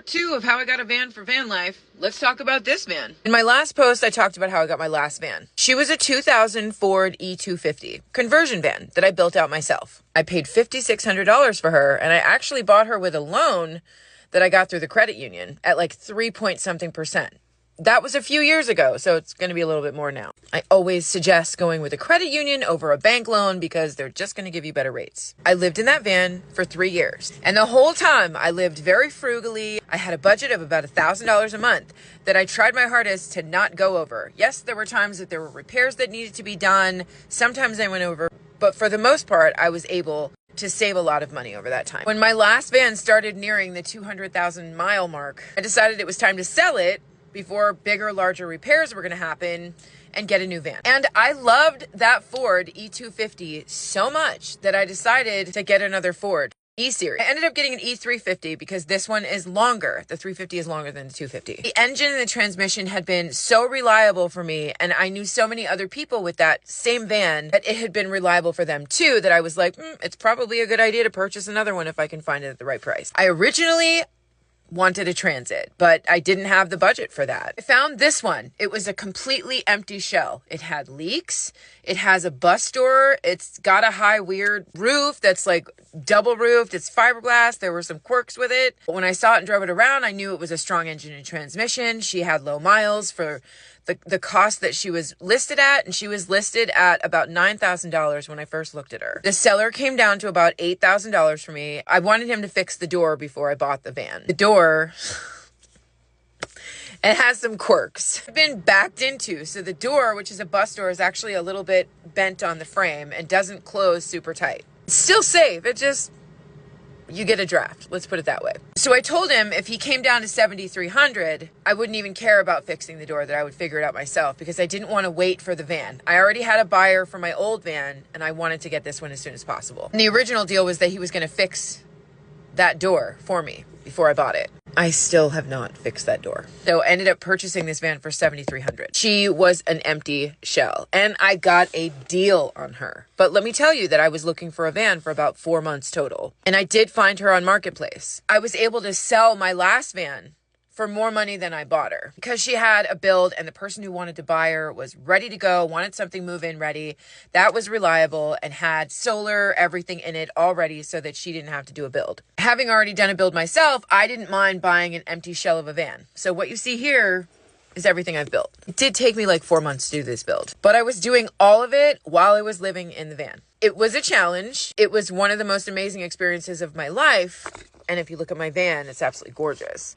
2 of how I got a van for Vanlife. Let's talk about this van. In my last post, I talked about how I got my last van. She was a 2000 Ford E250 conversion van that I built out myself. I paid $5,600 for her, and I actually bought her with a loan that I got through the credit union at like 3 point something percent. That was a few years ago, so it's going to be a little bit more now. I always suggest going with a credit union over a bank loan because they're just going to give you better rates. I lived in that van for 3 years, and the whole time I lived very frugally. I had a budget of about $1,000 a month that I tried my hardest to not go over. Yes, there were times that there were repairs that needed to be done. Sometimes I went over, but for the most part, I was able to save a lot of money over that time. When my last van started nearing the 200,000 mile mark, I decided it was time to sell it before bigger, larger repairs were going to happen and get a new van. And I loved that Ford E250 so much that I decided to get another Ford E-Series. I ended up getting an E350 because this one is longer. The 350 is longer than the 250. The engine and the transmission had been so reliable for me, and I knew so many other people with that same van that it had been reliable for them too, that I was like, it's probably a good idea to purchase another one if I can find it at the right price. I originally wanted a Transit, but I didn't have the budget for that. I found this one. It was a completely empty shell. It had leaks. It has a bus door. It's got a high weird roof that's like double roofed. It's fiberglass. There were some quirks with it. But when I saw it and drove it around, I knew it was a strong engine and transmission. She had low miles for the cost that she was listed at, and she was listed at about $9,000 when I first looked at her. The seller came down to about $8,000 for me. I wanted him to fix the door before I bought the van. The door, it has some quirks. It's been backed into, so the door, which is a bus door, is actually a little bit bent on the frame and doesn't close super tight. It's still safe. You get a draft. Let's put it that way. So I told him if he came down to $7,300, I wouldn't even care about fixing the door, that I would figure it out myself because I didn't want to wait for the van. I already had a buyer for my old van and I wanted to get this one as soon as possible. And the original deal was that he was going to fix that door for me before I bought it. I still have not fixed that door. So I ended up purchasing this van for $7,300. She was an empty shell and I got a deal on her. But let me tell you that I was looking for a van for about 4 months total. And I did find her on Marketplace. I was able to sell my last van for more money than I bought her because she had a build and the person who wanted to buy her was ready to go, wanted something move-in ready that was reliable and had solar, everything in it already so that she didn't have to do a build. Having already done a build myself, I didn't mind buying an empty shell of a van. So what you see here is everything I've built. It did take me like 4 months to do this build, but I was doing all of it while I was living in the van. It was a challenge. It was one of the most amazing experiences of my life. And if you look at my van, it's absolutely gorgeous.